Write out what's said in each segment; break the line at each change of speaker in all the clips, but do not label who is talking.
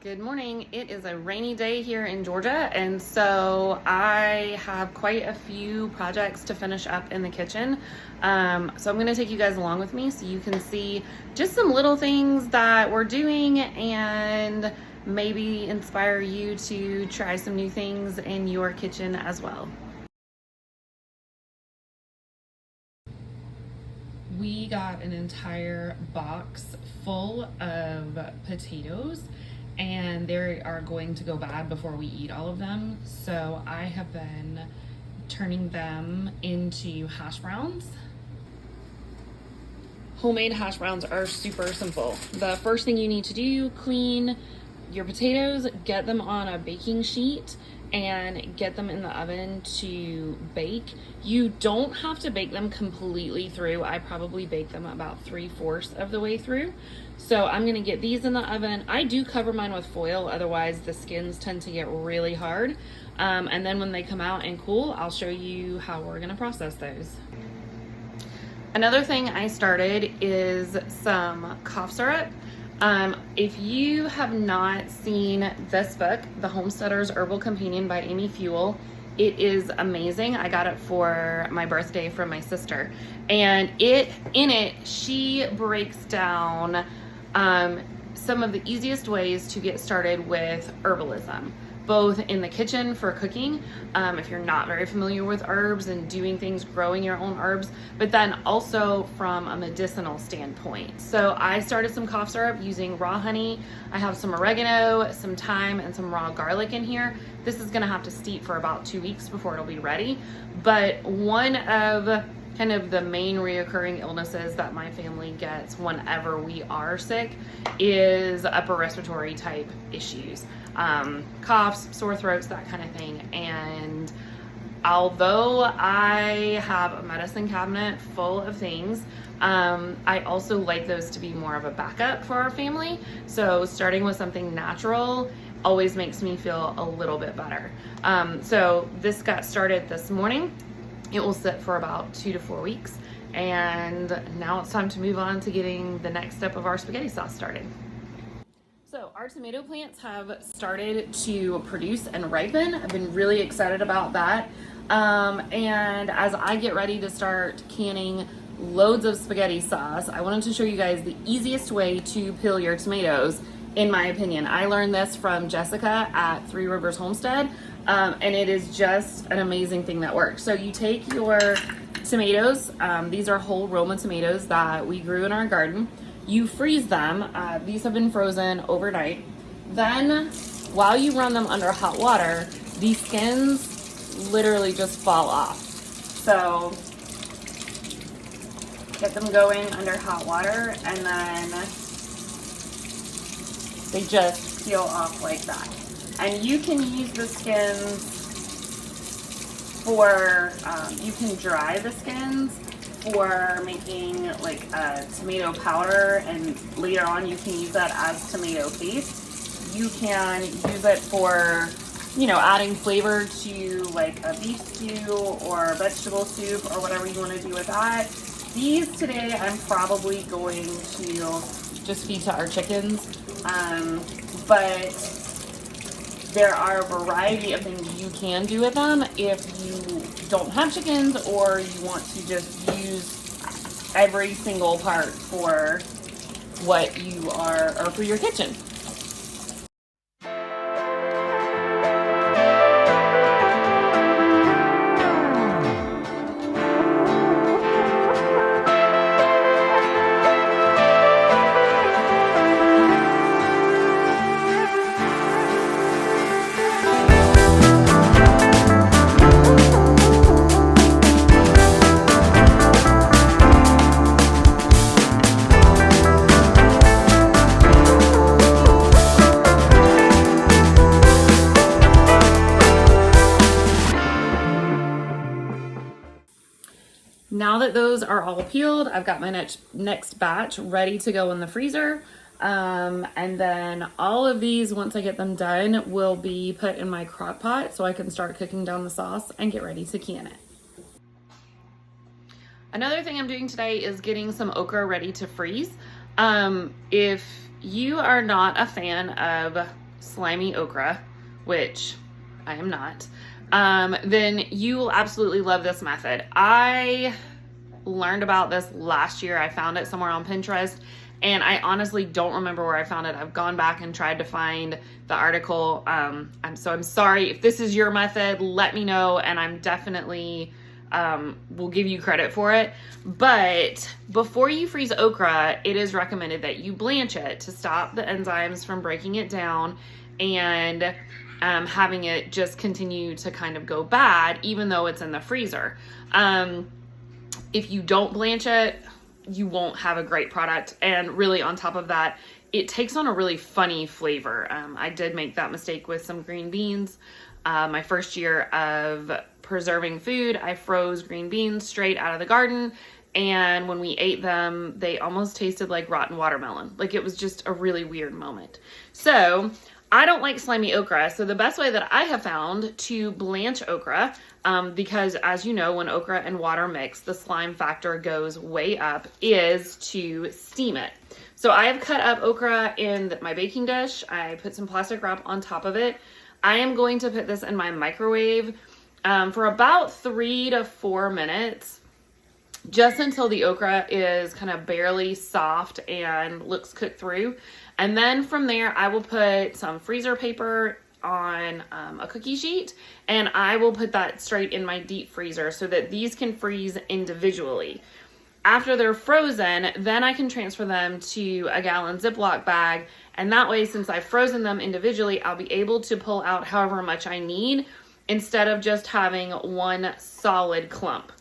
Good morning. It is a rainy day here in Georgia, and so I have quite a few projects to finish up in the kitchen. So I'm going to take you guys along with me so you can see just some little things that we're doing and maybe inspire you to try some new things in your kitchen as well. We got an entire box full of potatoes and they are going to go bad before we eat all of them. So I have been turning them into hash browns. Homemade hash browns are super simple. The first thing you need to do, clean your potatoes, get them on a baking sheet and get them in the oven to bake. You don't have to bake them completely through. I probably bake them about 3/4 of the way through. So I'm gonna get these in the oven. I do cover mine with foil, otherwise the skins tend to get really hard. And then when they come out and cool, I'll show you how we're gonna process those. Another thing I started is some cough syrup. If you have not seen this book, The Homesteader's Herbal Companion by Amy Fuel, it is amazing. I got it for my birthday from my sister. And in it, she breaks down some of the easiest ways to get started with herbalism, both in the kitchen for cooking, if you're not very familiar with herbs and doing things, growing your own herbs, but then also from a medicinal standpoint. So I started some cough syrup using raw honey. I have some oregano, some thyme, and some raw garlic in here. This is gonna have to steep for about 2 weeks before it'll be ready. But one of kind of the main reoccurring illnesses that my family gets whenever we are sick is upper respiratory type issues. Coughs, sore throats, that kind of thing. And although I have a medicine cabinet full of things, I also like those to be more of a backup for our family. So starting with something natural always makes me feel a little bit better. So this got started this morning. It will sit for about 2 to 4 weeks. And now it's time to move on to getting the next step of our spaghetti sauce started. So our tomato plants have started to produce and ripen. I've been really excited about that. And as I get ready to start canning loads of spaghetti sauce, I wanted to show you guys the easiest way to peel your tomatoes, in my opinion. I learned this from Jessica at Three Rivers Homestead, and it is just an amazing thing that works. So you take your tomatoes, these are whole Roma tomatoes that we grew in our garden. You freeze them. These have been frozen overnight. Then while you run them under hot water, these skins literally just fall off. So get them going under hot water and then they just peel off like that. And you can use the skins for, you can dry the skins for making like a tomato powder, and later on you can use that as tomato paste. You can use it for, adding flavor to like a beef stew or vegetable soup or whatever you want to do with that. These today I'm probably going to just feed to our chickens, but there are a variety of things you can do with them if you don't have chickens or you want to just use every single part for what you are, or for your kitchen. Now that those are all peeled, I've got my next batch ready to go in the freezer. And then all of these, once I get them done, will be put in my crock pot so I can start cooking down the sauce and get ready to can it. Another thing I'm doing today is getting some okra ready to freeze. If you are not a fan of slimy okra, which I am not, then you will absolutely love this method. I learned about this last year. I found it somewhere on Pinterest, and I honestly don't remember where I found it. I've gone back and tried to find the article. I'm sorry if this is your method, let me know, and I'm definitely will give you credit for it. But before you freeze okra, it is recommended that you blanch it to stop the enzymes from breaking it down and having it just continue to kind of go bad, even though it's in the freezer. If you don't blanch it, you won't have a great product. And really, on top of that, it takes on a really funny flavor. I did make that mistake with some green beans. My first year of preserving food, I froze green beans straight out of the garden. And when we ate them, they almost tasted like rotten watermelon. Like, it was just a really weird moment. So I don't like slimy okra. So the best way that I have found to blanch okra, because as you know, when okra and water mix, the slime factor goes way up, is to steam it. So I have cut up okra in my baking dish. I put some plastic wrap on top of it. I am going to put this in my microwave for about 3 to 4 minutes, just until the okra is kind of barely soft and looks cooked through. And then from there, I will put some freezer paper on a cookie sheet, and I will put that straight in my deep freezer so that these can freeze individually. After they're frozen, then I can transfer them to a gallon Ziploc bag, and that way, since I've frozen them individually, I'll be able to pull out however much I need instead of just having one solid clump.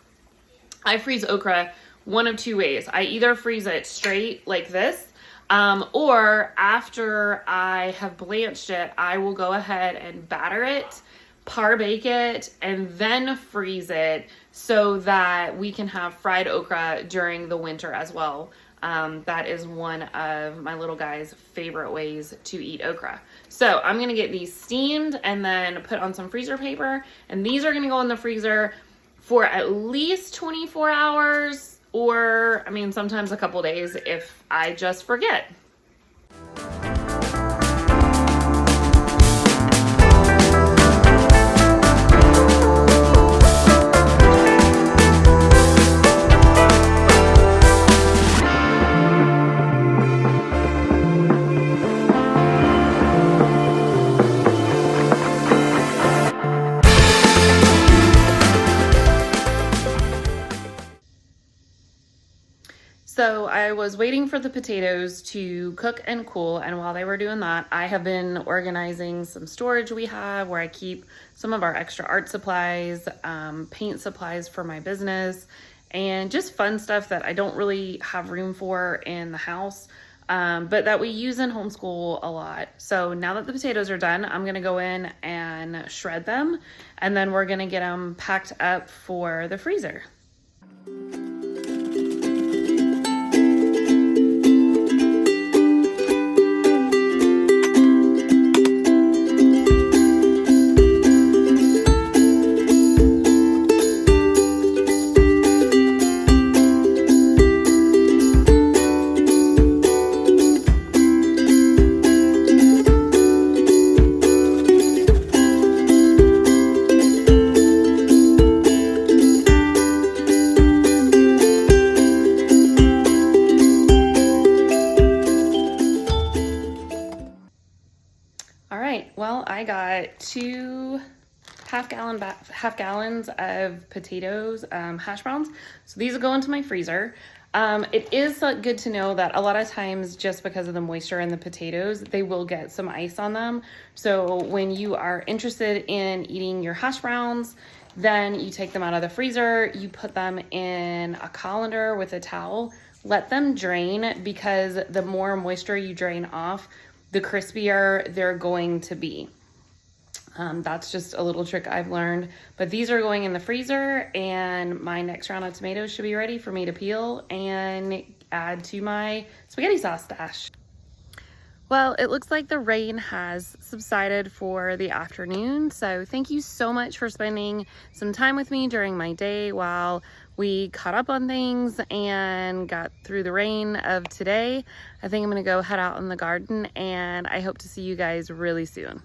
I freeze okra one of two ways. I either freeze it straight like this, or after I have blanched it, I will go ahead and batter it, par bake it, and then freeze it so that we can have fried okra during the winter as well. That is one of my little guy's favorite ways to eat okra. So I'm gonna get these steamed and then put on some freezer paper, and these are gonna go in the freezer for at least 24 hours, or I mean, sometimes a couple days if I just forget. So I was waiting for the potatoes to cook and cool, and while they were doing that, I have been organizing some storage we have where I keep some of our extra art supplies, paint supplies for my business, and just fun stuff that I don't really have room for in the house, but that we use in homeschool a lot. So now that the potatoes are done, I'm gonna go in and shred them, and then we're gonna get them packed up for the freezer. Well, I got 2 half gallons of potatoes, hash browns. So these will go into my freezer. It is good to know that a lot of times, just because of the moisture in the potatoes, they will get some ice on them. So when you are interested in eating your hash browns, then you take them out of the freezer, you put them in a colander with a towel, let them drain, because the more moisture you drain off, the crispier they're going to be. That's just a little trick I've learned. But these are going in the freezer, and my next round of tomatoes should be ready for me to peel and add to my spaghetti sauce stash. Well, it looks like the rain has subsided for the afternoon, so thank you so much for spending some time with me during my day while we caught up on things and got through the rain of today. I think I'm gonna go head out in the garden, and I hope to see you guys really soon.